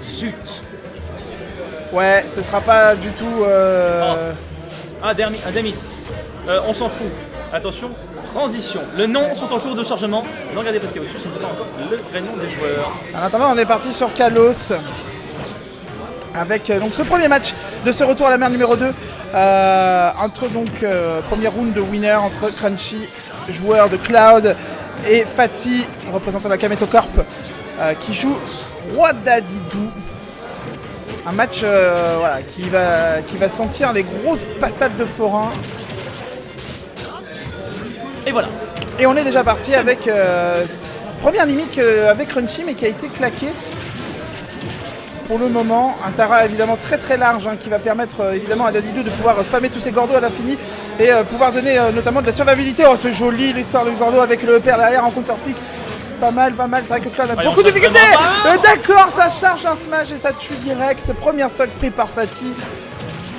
Zut. Ouais, ce sera pas du tout... Un Damit. On s'en fout. Attention, transition. Les noms sont en cours de chargement. Ne regardez pas ce qu'il y a au-dessus, ce n'est pas encore le prénom des joueurs. En attendant, on est parti sur Kalos. Avec donc ce premier match de ce retour à la mer numéro 2. Entre donc premier round de winner entre Crunchy, joueur de Cloud, et Fatih, représentant la Kameto Corp, qui joue Roi Dadidou. Un match voilà, qui va sentir les grosses patates de forain. Et voilà. Et on est déjà parti avec première limite avec Crunchy, mais qui a été claqué. Pour le moment, un Tara évidemment très très large qui va permettre évidemment à Dadidou de pouvoir spammer tous ses gordos à l'infini et pouvoir donner notamment de la survivabilité. Oh, c'est joli l'histoire du gordo avec le EPR derrière en counterpick. Pas mal, c'est vrai que Cloud a beaucoup de difficultés. D'accord, ça charge un smash et ça tue direct. Premier stock pris par Fatih.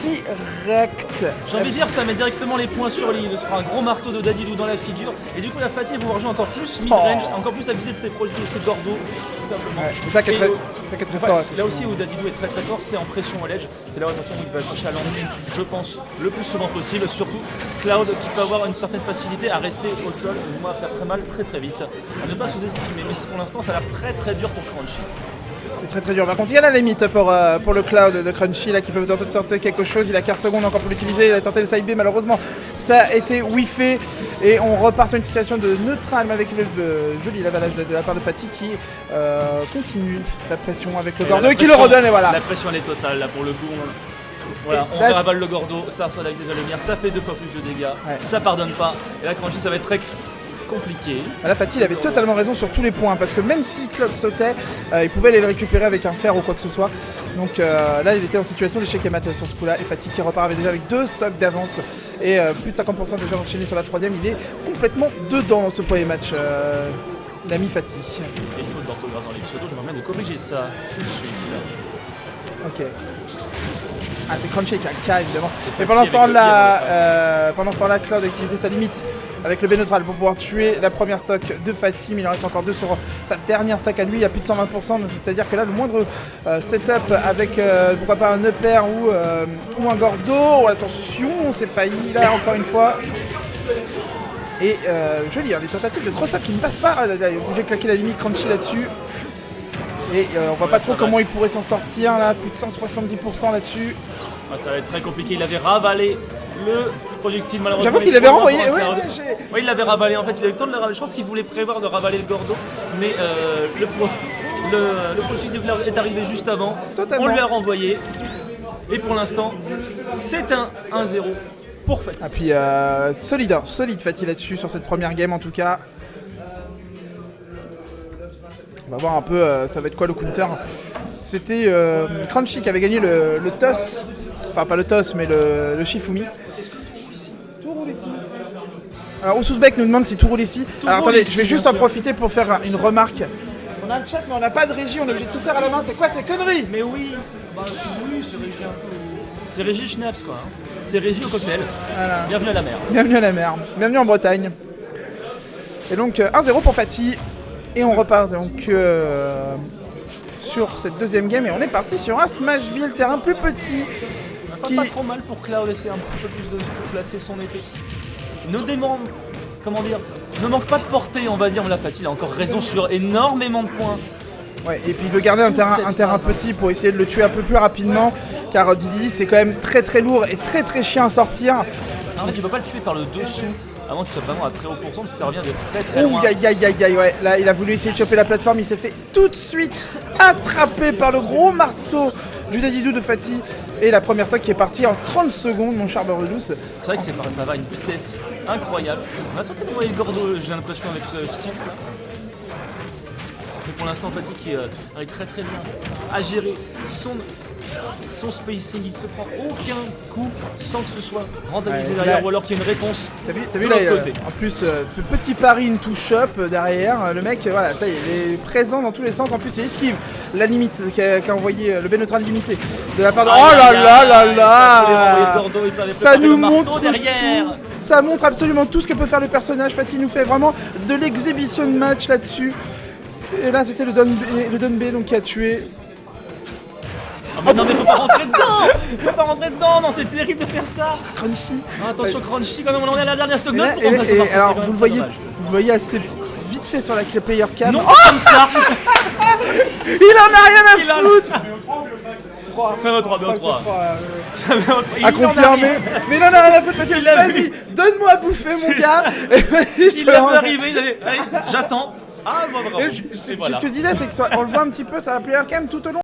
Direct. J'ai envie de dire, ça met directement les points sur l'île. Ce sera un gros marteau de Dadidou dans la figure. Et du coup, la Fatih va pouvoir jouer encore plus mid-range, encore plus abuser de ses gordos, tout simplement. Ouais, c'est ça qui est très fort. Là aussi où Dadidou est très très fort, c'est en pression au ledge. C'est là où attention, il va chercher à l'emmener, je pense, le plus souvent possible. Surtout Cloud qui peut avoir une certaine facilité à rester au sol, ou moins à faire très mal très très vite. À ne pas sous-estimer, même si pour l'instant ça a l'air très très dur pour Crunchy. C'est très très dur. Par contre, il y a la limite pour le Cloud de Crunchy là, qui peut tenter quelque chose. Il a 15 secondes encore pour l'utiliser. Il a tenté le side B, malheureusement ça a été whiffé. Et on repart sur une situation de neutral, mais avec le joli lavalage de la part de Fatih qui continue sa pression avec le gordo et qui le redonne. Et voilà. La pression elle est totale là pour le coup. Voilà, on ravale le gordo, ça ressort avec des lumières, ça fait 2 fois plus de dégâts, ça pardonne pas. Et là Crunchy ça va être très compliqué. Là Fatih il avait totalement raison sur tous les points parce que même si Cloud sautait, il pouvait aller le récupérer avec un fer ou quoi que ce soit. Donc là il était en situation d'échec et mat sur ce coup là et Fatih qui repart déjà avec 2 stocks d'avance et plus de 50% de joueurs enchaînés sur la troisième. Il est complètement dedans dans ce premier match, l'ami Fatih. Il faut d'orthographe dans les pseudos, j'aimerais bien de corriger ça tout de suite. Ok. Ah, c'est Crunchy avec un K évidemment. Et pendant ce temps-là, Cloud a utilisé sa limite avec le B neutral pour pouvoir tuer la première stock de Fatih, mais il en reste encore 2 sur sa dernière stock à lui. Il y a plus de 120%, c'est-à-dire que là, le moindre setup avec pourquoi pas un upper ou un gordo. Oh, attention, c'est failli là encore une fois. Et joli, les tentatives de cross-up qui ne passent pas. J'ai claqué la limite Crunchy là-dessus. Et on voit pas trop comment il pourrait s'en sortir là, plus de 170% là-dessus. Ça va être très compliqué, il avait ravalé le projectile malheureusement. J'avoue qu'il avait renvoyé, oui, il l'avait ravalé en fait, il a eu le temps de le ravaler. Je pense qu'il voulait prévoir de ravaler le gordo, mais le projectile est arrivé juste avant. Totalement. On lui a renvoyé. Et pour l'instant, c'est un 1-0 pour Fatih. Ah puis solide Fatih là-dessus sur cette première game en tout cas. On va voir un peu, ça va être quoi le counter. C'était Crunchy qui avait gagné le toss. Enfin, pas le toss, mais le Shifumi. Tout roule ici. Alors, Oussouzbek nous demande si tout roule ici. Alors, attendez, je vais juste en profiter pour faire une remarque. On a le chat, mais on n'a pas de régie, on est obligé de tout faire à la main. C'est quoi ces conneries? Mais oui, oui, c'est régie un peu. C'est régie Schnaps, quoi. C'est régie au cocktail. Voilà. Bienvenue à la mer. Bienvenue à la mer. Bienvenue en Bretagne. Et donc, 1-0 pour Fatih. Et on repart donc sur cette deuxième game et on est parti sur un Smashville, terrain plus petit. Pas trop mal pour Cloud, essayer un peu plus de placer son épée. Ne manque pas de portée, on va dire. La Fatih a encore raison sur énormément de points. Ouais, et puis il veut garder un terrain petit pour essayer de le tuer un peu plus rapidement, car Didi c'est quand même très très lourd et très très chiant à sortir. En fait, il ne peut pas le tuer par le dessous. Avant qu'il soit vraiment à très haut pourcent parce que ça revient de très très loin. Aïe, ouais. Là il a voulu essayer de choper la plateforme, il s'est fait tout de suite attraper par le gros marteau du Dadidou de Fatih. Et la première stock qui est partie en 30 secondes, mon cher Beurre-Douce. C'est vrai que ça va à une vitesse incroyable. On a tenté d'envoyer le gordo, j'ai l'impression, avec Steve. Mais pour l'instant, Fatih qui arrive très très bien à gérer son spacing, il ne se prend aucun coup sans que ce soit rentabilisé derrière ou alors qu'il y ait une réponse. T'as vu là, en plus, petit pari into shop derrière, le mec, voilà, ça y est, il est présent dans tous les sens. En plus, il esquive la limite qu'a envoyé le B neutral limité de la part de. Oh là là, ça nous montre derrière. Ça montre absolument tout ce que peut faire le personnage. Fatih nous fait vraiment de l'exhibition de match là-dessus. Et là, c'était le Don B donc, qui a tué. Mais non mais faut pas rentrer dedans. Faut pas rentrer dedans, non c'est terrible de faire ça. Crunchy. Ah, attention Crunchy quand même, on en est à la dernière stock Et, note là, pour remplacer et Marcos, c'est alors quand même vous le très voyez, dommage. vous le voyez assez vite fait sur la player cam. Non, Oh, comme ça. il en a rien Il à en- foutre. 3. C'est un autre 3, mais au 3. C'est un autre 3. À confirmer. Mais non, rien à foutre, Mathieu. Il l'a Vas-y, vu. donne-moi à bouffer, mon C'est gars. Et vas-y, je Il te l'a rends. vu arriver, il avait. Allez, j'attends. Ah, bah bravo. Et Et voilà. ce que je disais, c'est qu'on le voit un petit peu sur la player cam tout au long.